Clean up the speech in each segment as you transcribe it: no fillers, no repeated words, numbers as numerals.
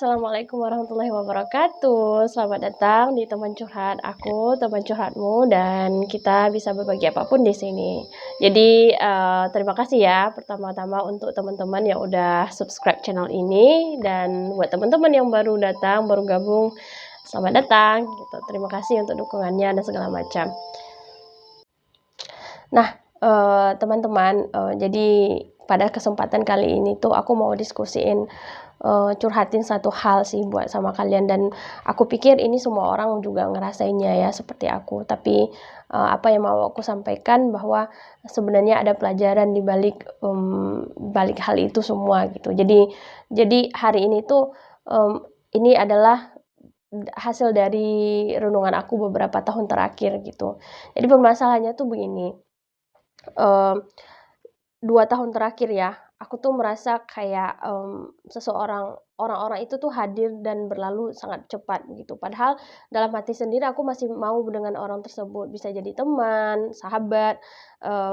Assalamualaikum warahmatullahi wabarakatuh. Selamat datang di teman curhat aku, teman curhatmu, dan kita bisa berbagi apapun di sini. Jadi, terima kasih ya pertama-tama untuk teman-teman yang udah subscribe channel ini, dan buat teman-teman yang baru datang, baru gabung, selamat datang gitu. Terima kasih untuk dukungannya dan segala macam. Nah, teman-teman, jadi pada kesempatan kali ini tuh aku mau diskusiin, curhatin satu hal sih buat sama kalian, dan aku pikir ini semua orang juga ngerasainnya ya seperti aku. Tapi, apa yang mau aku sampaikan bahwa sebenarnya ada pelajaran di balik, balik hal itu semua gitu. Jadi hari ini tuh, ini adalah hasil dari renungan aku beberapa tahun terakhir gitu. Jadi permasalahannya tuh begini, eee 2 tahun terakhir ya, aku tuh merasa kayak, orang-orang itu tuh hadir dan berlalu sangat cepat gitu. Padahal dalam hati sendiri aku masih mau dengan orang tersebut, bisa jadi teman, sahabat,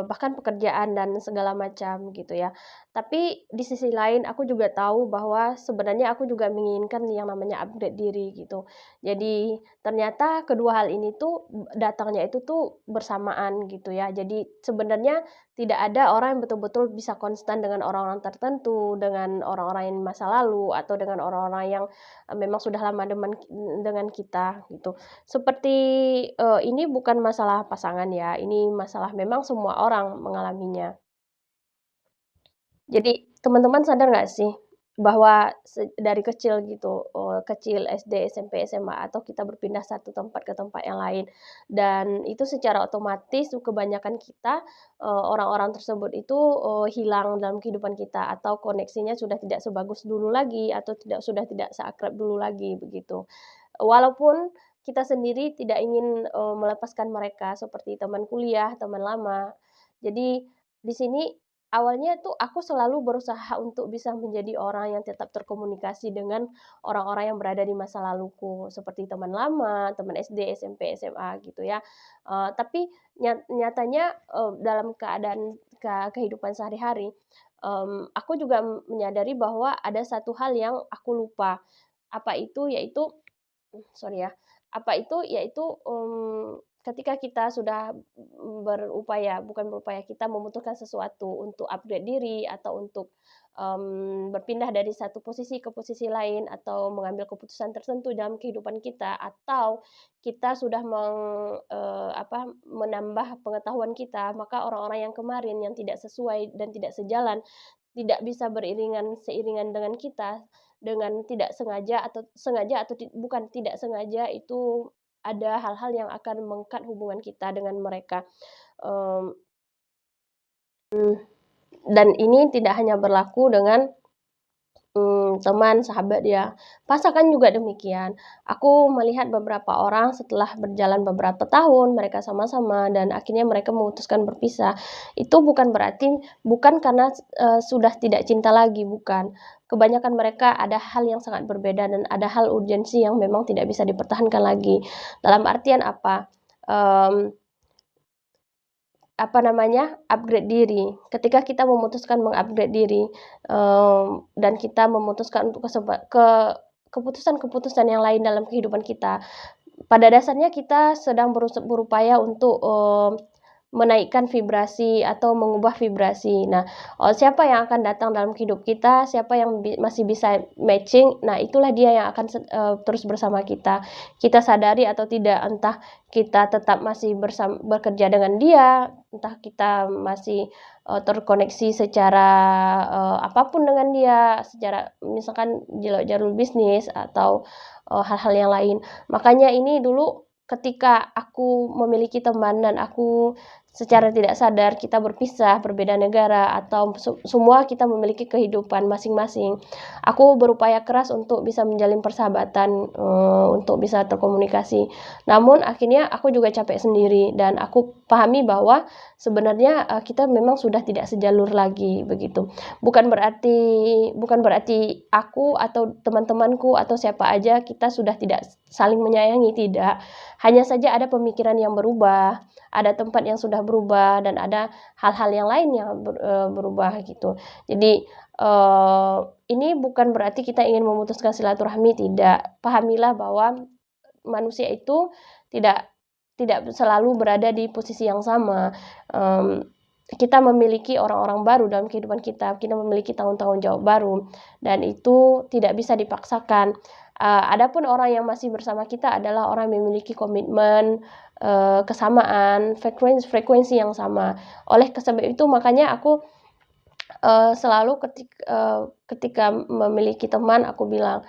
bahkan pekerjaan dan segala macam gitu ya. Tapi di sisi lain aku juga tahu bahwa sebenarnya aku juga menginginkan yang namanya upgrade diri gitu. Jadi ternyata kedua hal ini tuh datangnya itu tuh bersamaan gitu ya. Jadi sebenarnya tidak ada orang yang betul-betul bisa konstan dengan orang-orang tertentu, dengan orang-orang yang masa lalu, atau dengan orang-orang yang, memang sudah lama dengan kita, gitu. Seperti, ini bukan masalah pasangan ya, ini masalah memang semua orang mengalaminya. Jadi teman-teman sadar nggak sih, bahwa dari kecil gitu, kecil SD, SMP, SMA, atau kita berpindah satu tempat ke tempat yang lain, dan itu secara otomatis kebanyakan kita, orang-orang tersebut itu, hilang dalam kehidupan kita, atau koneksinya sudah tidak sebagus dulu lagi, atau sudah tidak seakrab dulu lagi, begitu. Walaupun kita sendiri tidak ingin, melepaskan mereka seperti teman kuliah, teman lama. Jadi di sini awalnya tuh aku selalu berusaha untuk bisa menjadi orang yang tetap terkomunikasi dengan orang-orang yang berada di masa laluku, seperti teman lama, teman SD, SMP, SMA gitu ya. Tapi nyatanya, dalam keadaan kehidupan sehari-hari, aku juga menyadari bahwa ada satu hal yang aku lupa. Apa itu? Yaitu sorry ya, apa itu, yaitu, ketika kita sudah berupaya bukan berupaya, kita memutuskan sesuatu untuk upgrade diri atau untuk, berpindah dari satu posisi ke posisi lain, atau mengambil keputusan tertentu dalam kehidupan kita, atau kita sudah menambah pengetahuan kita, maka orang-orang yang kemarin yang tidak sesuai dan tidak sejalan, tidak bisa seiringan dengan kita, dengan tidak sengaja atau sengaja atau bukan tidak sengaja, itu ada hal-hal yang akan meng-cut hubungan kita dengan mereka. Mmm, dan ini tidak hanya berlaku dengan teman, sahabat ya. Pasangan juga demikian. Aku melihat beberapa orang setelah berjalan beberapa tahun, mereka sama-sama dan akhirnya mereka memutuskan berpisah. Itu bukan karena, sudah tidak cinta lagi, bukan. Kebanyakan mereka ada hal yang sangat berbeda dan ada hal urgensi yang memang tidak bisa dipertahankan lagi. Dalam artian apa? Mmm upgrade diri. Ketika kita memutuskan mengupgrade diri, dan kita memutuskan untuk keputusan-keputusan yang lain dalam kehidupan kita, pada dasarnya kita sedang berupaya untuk, menaikkan vibrasi atau mengubah vibrasi. Nah, siapa yang akan datang dalam hidup kita, siapa yang masih bisa matching, nah itulah dia yang akan terus bersama kita. Kita sadari atau tidak, entah kita tetap masih bekerja dengan dia, entah kita masih, terkoneksi secara, apa dengan dia, secara misalkan jalur bisnis atau, hal-hal yang lain. Makanya ini dulu ketika aku memiliki teman dan aku secara tidak sadar kita berpisah, berbeda negara, atau semua kita memiliki kehidupan masing-masing. Aku berupaya keras untuk bisa menjalin persahabatan, untuk bisa terkomunikasi. Namun akhirnya aku juga capek sendiri dan aku pahami bahwa sebenarnya, kita memang sudah tidak sejalur lagi, begitu. Bukan berarti aku atau teman-temanku atau siapa aja kita sudah tidak saling menyayangi, tidak. Hanya saja ada pemikiran yang berubah, ada tempat yang sudah sudah berubah dan ada hal-hal yang lain yang berubah gitu. Jadi, ini bukan berarti kita ingin memutuskan silaturahmi, tidak. Pahamilah bahwa manusia itu tidak tidak selalu berada di posisi yang sama. Kita memiliki orang-orang baru dalam kehidupan kita memiliki tanggung jawab baru, dan itu tidak bisa dipaksakan. Adapun orang yang masih bersama kita adalah orang yang memiliki komitmen, kesamaan, frekuensi yang sama. Oleh sebab itu makanya aku selalu ketika memiliki teman, aku bilang,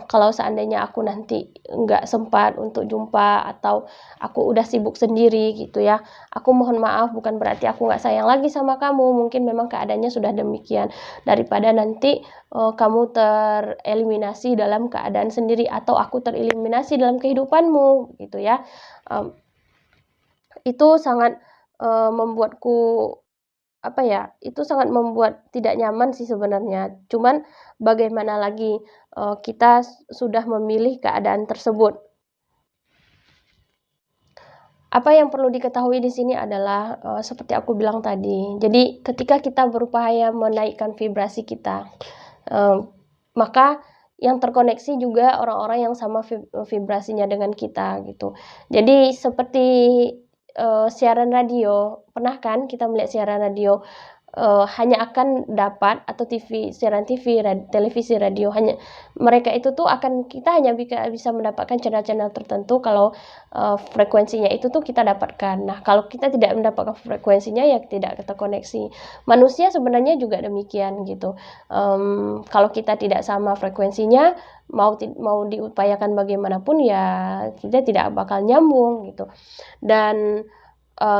kalau seandainya aku nanti nggak sempat untuk jumpa atau aku udah sibuk sendiri gitu ya, aku mohon maaf, bukan berarti aku nggak sayang lagi sama kamu, mungkin memang keadaannya sudah demikian. Daripada nanti, kamu tereliminasi dalam keadaan sendiri atau aku tereliminasi dalam kehidupanmu gitu ya. Itu sangat, membuatku itu sangat membuat tidak nyaman sih sebenarnya. Cuman bagaimana lagi, kita sudah memilih keadaan tersebut. Apa yang perlu diketahui di sini adalah, seperti aku bilang tadi, jadi ketika kita berupaya menaikkan vibrasi kita, maka yang terkoneksi juga orang-orang yang sama vibrasinya dengan kita gitu. Jadi seperti, siaran radio, pernah kan kita melihat siaran radio, hanya akan dapat atau siaran TV, televisi, radio, hanya mereka itu tuh kita hanya bisa mendapatkan channel-channel tertentu kalau, frekuensinya itu tuh kita dapatkan. Nah, kalau kita tidak mendapatkan frekuensinya ya tidak terkoneksi. Manusia sebenarnya juga demikian gitu, kalau kita tidak sama frekuensinya, mau diupayakan bagaimanapun ya kita tidak bakal nyambung gitu. Dan,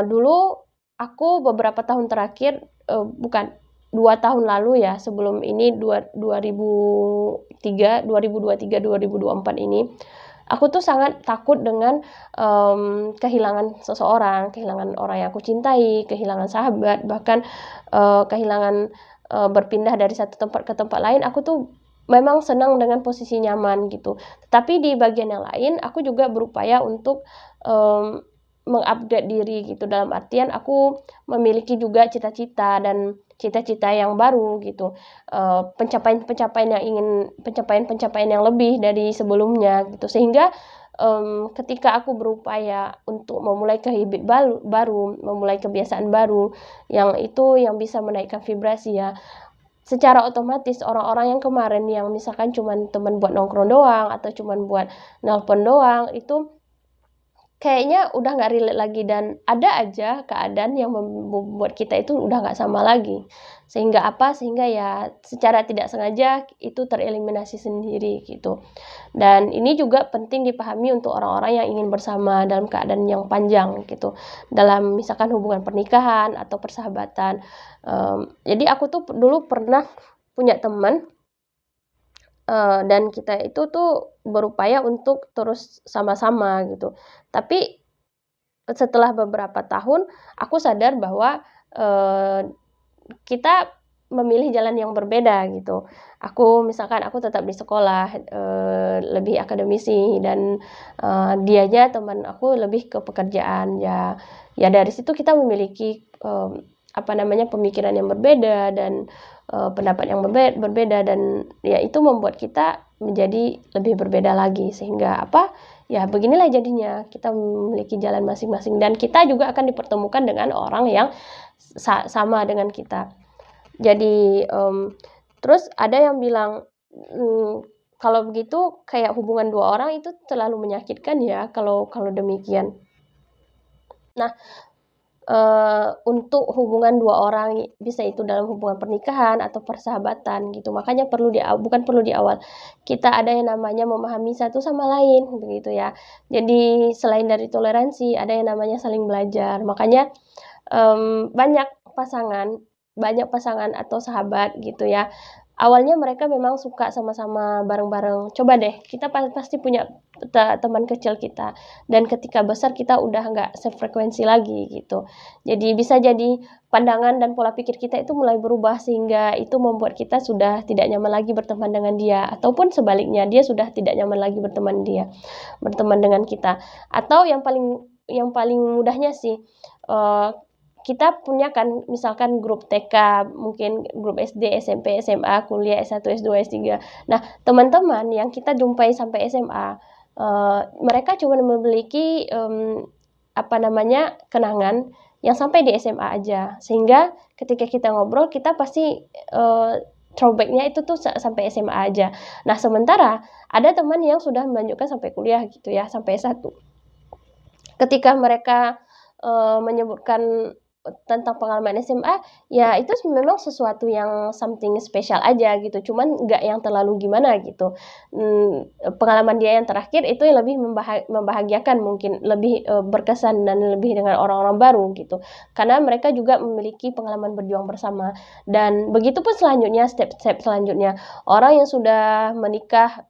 dulu aku beberapa tahun terakhir, bukan, 2 tahun lalu ya, sebelum ini 2023, 2024 ini, aku tuh sangat takut dengan, kehilangan seseorang, kehilangan orang yang aku cintai, kehilangan sahabat, bahkan, kehilangan, berpindah dari satu tempat ke tempat lain, aku tuh memang senang dengan posisi nyaman gitu. Tapi di bagian yang lain, aku juga berupaya untuk, meng-upgrade diri gitu, dalam artian aku memiliki juga cita-cita dan cita-cita yang baru gitu, pencapaian yang lebih dari sebelumnya gitu. Sehingga, ketika aku berupaya untuk memulai baru, memulai kebiasaan baru, yang itu yang bisa menaikkan vibrasi ya, secara otomatis orang-orang yang kemarin yang misalkan cuman teman buat nongkrong doang atau cuman buat nelpon doang, itu kayaknya udah nggak relate lagi dan ada aja keadaan yang membuat kita itu udah nggak sama lagi. Sehingga ya secara tidak sengaja itu tereliminasi sendiri gitu. Dan ini juga penting dipahami untuk orang-orang yang ingin bersama dalam keadaan yang panjang gitu. Dalam misalkan hubungan pernikahan atau persahabatan. Jadi aku tuh dulu pernah punya teman, dan kita itu tuh berupaya untuk terus sama-sama gitu. Tapi setelah beberapa tahun aku sadar bahwa, kita memilih jalan yang berbeda gitu. Misalkan aku tetap di sekolah, lebih akademisi dan, dianya teman aku lebih ke pekerjaan. Ya dari situ kita memiliki, pemikiran yang berbeda dan, pendapat yang berbeda dan ya itu membuat kita menjadi lebih berbeda lagi. Sehingga ya beginilah jadinya, kita memiliki jalan masing-masing dan kita juga akan dipertemukan dengan orang yang sama dengan kita. Jadi, terus ada yang bilang, kalau begitu kayak hubungan 2 orang itu terlalu menyakitkan ya kalau demikian. Nah, untuk hubungan 2 orang, bisa itu dalam hubungan pernikahan atau persahabatan gitu, makanya bukan perlu di awal, kita ada yang namanya memahami satu sama lain, begitu ya. Jadi selain dari toleransi, ada yang namanya saling belajar. Makanya, banyak pasangan atau sahabat gitu ya, awalnya mereka memang suka sama-sama bareng-bareng. Coba deh, kita pasti punya teman kecil kita, dan ketika besar kita udah nggak sefrekuensi lagi gitu. Jadi bisa jadi pandangan dan pola pikir kita itu mulai berubah, sehingga itu membuat kita sudah tidak nyaman lagi berteman dengan dia, ataupun sebaliknya, dia sudah tidak nyaman lagi berteman dengan kita. Atau yang paling paling mudahnya sih, kita punya kan misalkan grup TK, mungkin grup SD, SMP, SMA, kuliah, S1, S2, S3. Nah, teman-teman yang kita jumpai sampai SMA, mereka cuma memiliki, kenangan yang sampai di SMA aja. Sehingga ketika kita ngobrol, kita pasti, throwback-nya itu tuh sampai SMA aja. Nah, sementara ada teman yang sudah melanjutkan sampai kuliah gitu ya, sampai S1. Ketika mereka, menyebutkan tentang pengalaman SMA, ya itu memang sesuatu yang something special aja gitu, cuman nggak yang terlalu gimana gitu. Pengalaman dia yang terakhir itu yang lebih membahagiakan mungkin, lebih, berkesan dan lebih dengan orang-orang baru gitu. Karena mereka juga memiliki pengalaman berjuang bersama, dan begitu pun selanjutnya, step-step selanjutnya. Orang yang sudah menikah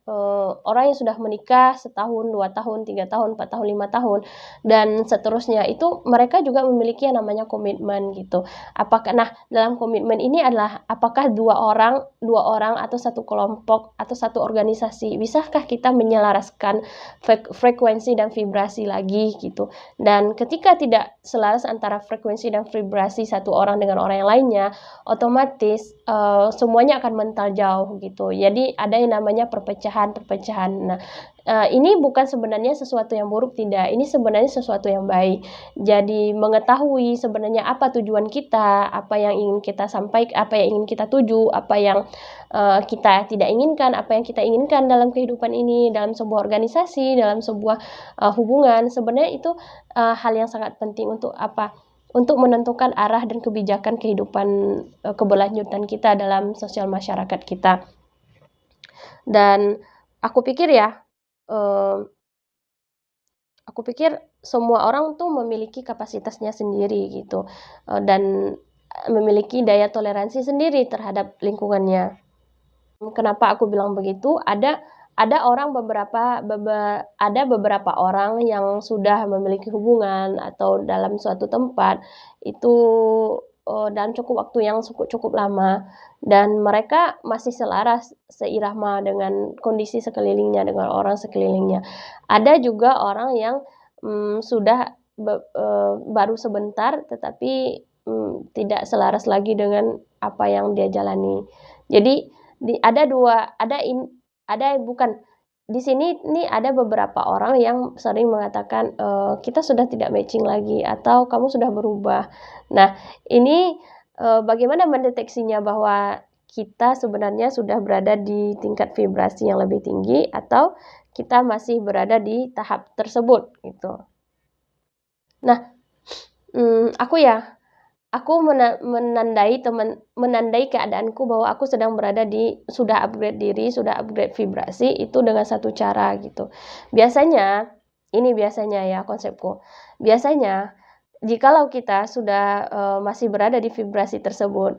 setahun, 2 tahun, 3 tahun, 4 tahun, 5 tahun, dan seterusnya, itu mereka juga memiliki yang namanya komitmen gitu. Dalam komitmen ini adalah apakah dua orang atau satu kelompok atau satu organisasi, bisakah kita menyelaraskan frekuensi dan vibrasi lagi gitu. Dan ketika tidak selaras antara frekuensi dan vibrasi satu orang dengan orang yang lainnya, otomatis semuanya akan mental jauh gitu. Jadi ada yang namanya perpecahan. Nah, ini bukan sebenarnya sesuatu yang buruk, tidak. Ini sebenarnya sesuatu yang baik. Jadi mengetahui sebenarnya apa tujuan kita, apa yang ingin kita sampaikan, apa yang ingin kita tuju, apa yang kita tidak inginkan, apa yang kita inginkan dalam kehidupan ini, dalam sebuah organisasi, dalam sebuah hubungan. Sebenarnya itu hal yang sangat penting untuk apa? Untuk menentukan arah dan kebijakan kehidupan keberlanjutan kita dalam sosial masyarakat kita. Dan aku pikir semua orang tuh memiliki kapasitasnya sendiri gitu, dan memiliki daya toleransi sendiri terhadap lingkungannya. Kenapa aku bilang begitu? Ada beberapa orang yang sudah memiliki hubungan atau dalam suatu tempat itu, dalam waktu yang cukup lama, dan mereka masih seirama dengan kondisi sekelilingnya, dengan orang sekelilingnya. Ada juga orang yang, baru sebentar tetapi, tidak selaras lagi dengan apa yang dia jalani. Jadi di sini nih ada beberapa orang yang sering mengatakan, "Kita sudah tidak matching lagi," atau "Kamu sudah berubah." Nah, ini, bagaimana mendeteksinya bahwa kita sebenarnya sudah berada di tingkat vibrasi yang lebih tinggi atau kita masih berada di tahap tersebut, gitu. Nah, aku menandai keadaanku bahwa aku sudah upgrade diri, sudah upgrade vibrasi itu dengan satu cara gitu. Biasanya ya konsepku. Biasanya jikalau kita sudah, masih berada di vibrasi tersebut,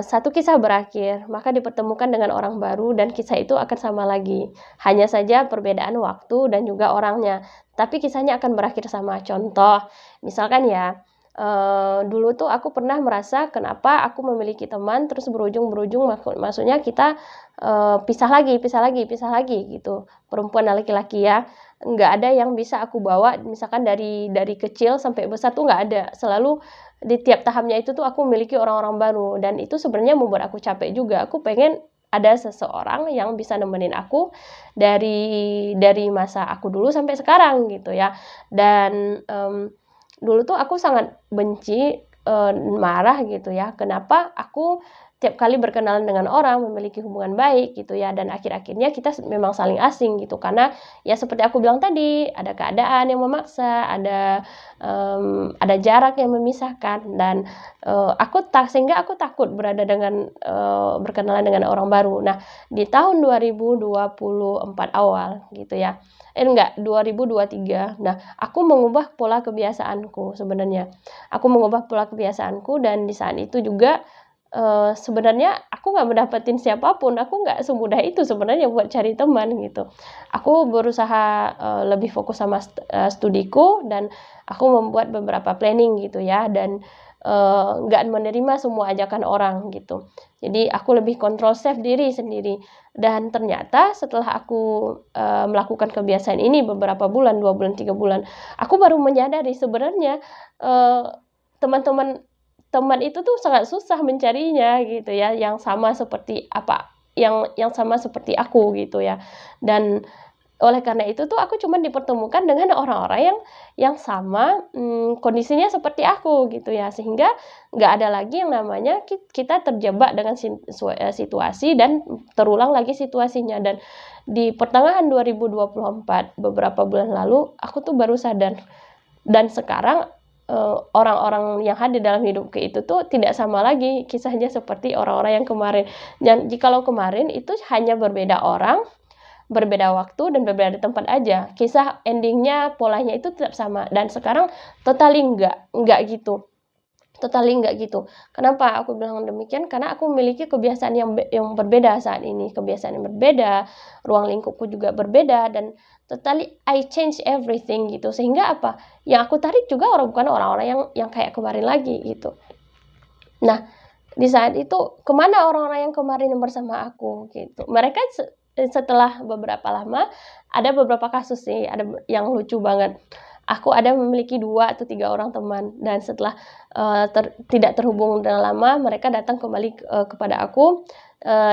satu kisah berakhir, maka dipertemukan dengan orang baru dan kisah itu akan sama lagi. Hanya saja perbedaan waktu dan juga orangnya, tapi kisahnya akan berakhir sama. Contoh, misalkan ya, dulu tuh aku pernah merasa kenapa aku memiliki teman terus berujung maksudnya kita, pisah lagi gitu, perempuan dan laki-laki ya. Nggak ada yang bisa aku bawa misalkan dari kecil sampai besar tuh nggak ada. Selalu di tiap tahapnya itu tuh aku memiliki orang-orang baru, dan itu sebenarnya membuat aku capek juga. Aku pengen ada seseorang yang bisa nemenin aku dari masa aku dulu sampai sekarang gitu ya. Dan, dulu tuh aku sangat benci, marah gitu ya, kenapa aku tiap kali berkenalan dengan orang, memiliki hubungan baik gitu ya, dan akhir-akhirnya kita memang saling asing gitu. Karena ya seperti aku bilang tadi, ada keadaan yang memaksa, ada jarak yang memisahkan, dan, sehingga aku takut berkenalan dengan orang baru. Nah, di tahun 2024 awal gitu ya, 2023. Nah, aku mengubah pola kebiasaanku sebenarnya. Aku mengubah pola kebiasaanku, dan di saat itu juga, sebenarnya aku nggak mendapatkan siapapun, aku nggak semudah itu sebenarnya buat cari teman gitu. Aku berusaha, lebih fokus sama studiku, dan aku membuat beberapa planning gitu ya, dan, nggak menerima semua ajakan orang gitu. Jadi aku lebih kontrol self diri sendiri. Dan ternyata setelah aku melakukan kebiasaan ini beberapa bulan, 2 bulan, 3 bulan, aku baru menyadari sebenarnya teman-teman teman itu tuh sangat susah mencarinya gitu ya, yang sama seperti yang sama seperti aku gitu ya. Dan oleh karena itu tuh aku cuman dipertemukan dengan orang-orang yang sama kondisinya seperti aku gitu ya, sehingga nggak ada lagi yang namanya kita terjebak dengan situasi dan terulang lagi situasinya. Dan di pertengahan 2024 beberapa bulan lalu aku tuh baru sadar, dan sekarang orang-orang yang hadir dalam hidupku itu tuh tidak sama lagi kisahnya seperti orang-orang yang kemarin. Dan jikalau kemarin itu hanya berbeda orang, berbeda waktu, dan berbeda tempat aja, kisah endingnya, polanya itu tetap sama. Dan sekarang totally enggak gitu. Totally enggak gitu. Kenapa aku bilang demikian? Karena aku memiliki kebiasaan yang berbeda saat ini, kebiasaan yang berbeda, ruang lingkupku juga berbeda, dan totally I change everything gitu. Sehingga apa? Yang aku tarik juga bukan orang-orang yang kayak kemarin lagi gitu. Nah, di saat itu kemana orang-orang yang kemarin yang bersama aku gitu? Mereka setelah beberapa lama, ada beberapa kasus sih, ada yang lucu banget. Aku ada memiliki 2 atau 3 orang teman, dan setelah tidak terhubung dengan lama, mereka datang kembali kepada aku,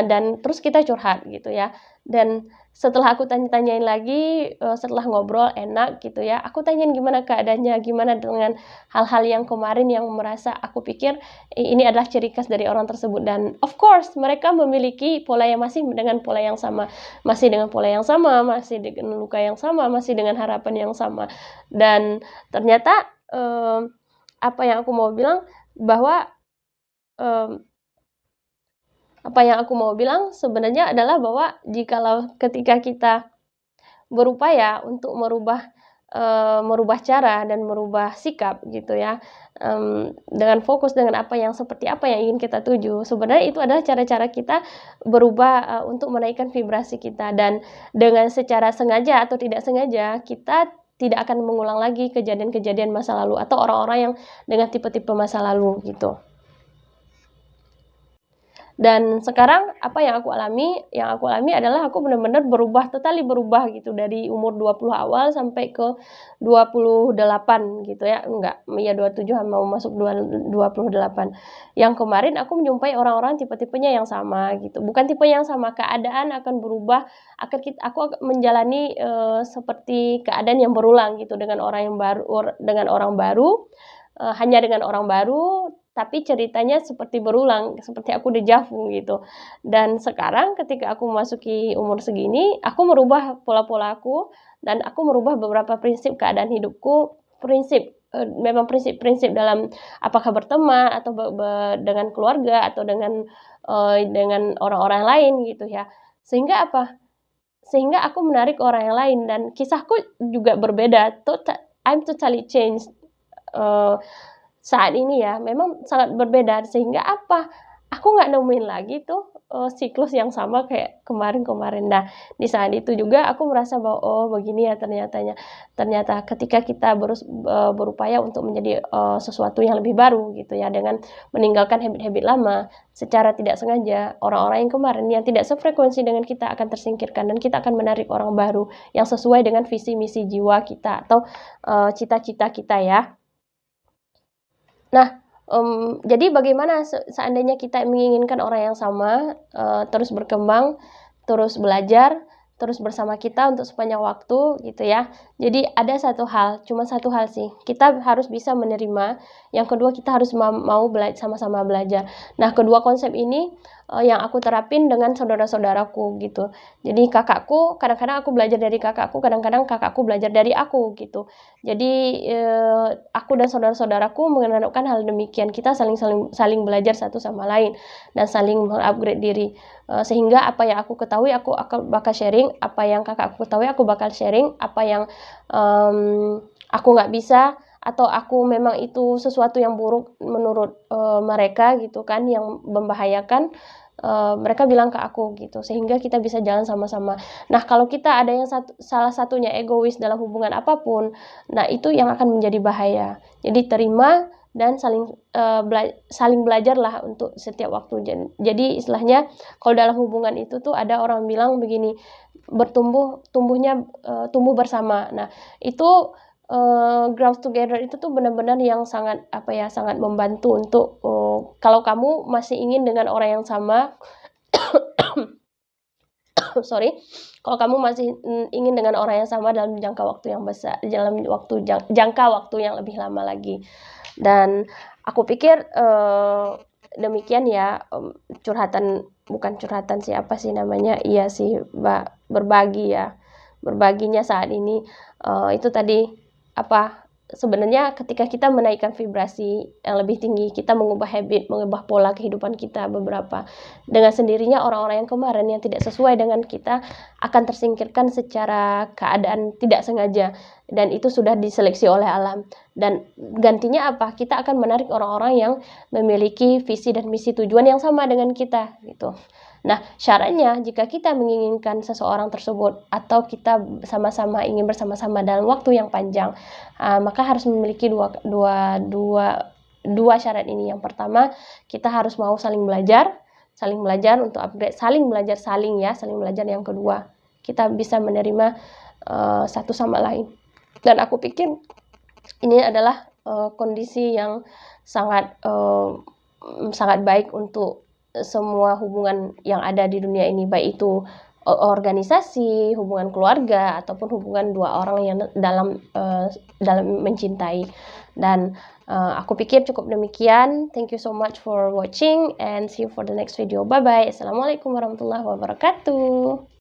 dan terus kita curhat gitu ya. Dan setelah aku tanya-tanyain lagi, setelah ngobrol enak gitu ya, aku tanyain gimana keadaannya, gimana dengan hal-hal yang kemarin yang merasa aku pikir ini adalah ciri khas dari orang tersebut. Dan of course mereka memiliki pola yang masih dengan pola yang sama, masih dengan pola yang sama, masih dengan luka yang sama, masih dengan harapan yang sama. Dan ternyata apa yang aku mau bilang bahwa sebenarnya adalah bahwa jikalau ketika kita berupaya untuk merubah cara dan merubah sikap gitu ya, dengan fokus dengan seperti apa yang ingin kita tuju, sebenarnya itu adalah cara-cara kita berubah untuk menaikkan vibrasi kita. Dan dengan secara sengaja atau tidak sengaja, kita tidak akan mengulang lagi kejadian-kejadian masa lalu atau orang-orang yang dengan tipe-tipe masa lalu gitu. Dan sekarang apa yang aku alami? Yang aku alami adalah aku benar-benar totally berubah gitu, dari umur 20 awal sampai ke 28 gitu ya. Enggak, ya 27 mau masuk 28. Yang kemarin aku menjumpai orang-orang tipe-tipenya yang sama gitu. Bukan tipe yang sama, keadaan akan berubah, aku akan menjalani seperti keadaan yang berulang gitu, dengan orang baru, hanya dengan orang baru, tapi ceritanya seperti berulang, seperti aku deja vu gitu. Dan sekarang ketika aku memasuki umur segini, aku merubah pola-pola aku, dan aku merubah beberapa prinsip keadaan hidupku, memang prinsip-prinsip dalam apakah berteman atau dengan keluarga atau dengan orang-orang lain gitu ya. Sehingga apa? Sehingga aku menarik orang yang lain, dan kisahku juga berbeda. I'm totally changed. Saat ini ya, memang sangat berbeda, sehingga apa? Aku nggak nemuin lagi tuh siklus yang sama kayak kemarin-kemarin. Nah, di saat itu juga aku merasa bahwa oh begini ya ternyata ketika kita berupaya untuk menjadi sesuatu yang lebih baru gitu ya, dengan meninggalkan habit-habit lama, secara tidak sengaja orang-orang yang kemarin yang tidak sefrekuensi dengan kita akan tersingkirkan, dan kita akan menarik orang baru yang sesuai dengan visi misi jiwa kita atau cita-cita kita ya. Nah, jadi bagaimana seandainya kita menginginkan orang yang sama, terus berkembang, terus belajar, terus bersama kita untuk sepanjang waktu gitu ya. Jadi ada cuma satu hal sih, kita harus bisa menerima, yang kedua kita harus mau sama-sama belajar. Nah, kedua konsep ini yang aku terapin dengan saudara-saudaraku gitu. Jadi kakakku, kadang-kadang aku belajar dari kakakku, kadang-kadang kakakku belajar dari aku gitu. Jadi aku dan saudara-saudaraku menerapkan hal demikian, kita saling belajar satu sama lain dan saling mengupgrade diri, sehingga apa yang aku ketahui aku bakal sharing, apa yang kakakku ketahui aku bakal sharing, apa yang aku nggak bisa atau aku memang itu sesuatu yang buruk menurut mereka gitu kan, yang membahayakan, mereka bilang ke aku gitu, sehingga kita bisa jalan sama-sama. Nah, kalau kita ada yang salah satunya egois dalam hubungan apapun, nah itu yang akan menjadi bahaya. Jadi terima dan saling belajarlah untuk setiap waktu. Jadi istilahnya kalau dalam hubungan itu tuh ada orang bilang begini, tumbuh bersama. Nah, itu grow together itu tuh benar-benar yang sangat sangat membantu untuk kalau kamu masih ingin dengan orang yang sama sorry, kalau kamu masih ingin dengan orang yang sama dalam jangka waktu yang besar, dalam jangka waktu yang lebih lama lagi. Dan aku pikir demikian ya, bukan curhatan sih, apa sih namanya, iya sih, berbagi ya, berbaginya saat ini itu tadi sebenarnya ketika kita menaikkan vibrasi yang lebih tinggi, kita mengubah habit, mengubah pola kehidupan kita beberapa, dengan sendirinya orang-orang yang kemarin yang tidak sesuai dengan kita akan tersingkirkan secara keadaan tidak sengaja, dan itu sudah diseleksi oleh alam. Dan gantinya apa? Kita akan menarik orang-orang yang memiliki visi dan misi tujuan yang sama dengan kita gitu. Nah, syaratnya jika kita menginginkan seseorang tersebut atau kita sama-sama ingin bersama-sama dalam waktu yang panjang, maka harus memiliki dua syarat ini. Yang pertama, kita harus mau saling belajar untuk upgrade, saling belajar. Yang kedua, kita bisa menerima satu sama lain. Dan aku pikir ini adalah kondisi yang sangat baik untuk semua hubungan yang ada di dunia ini, baik itu organisasi, hubungan keluarga, ataupun hubungan dua orang yang dalam mencintai. Dan aku pikir cukup demikian. Thank you so much for watching and see you for the next video. Bye bye. Assalamualaikum warahmatullahi wabarakatuh.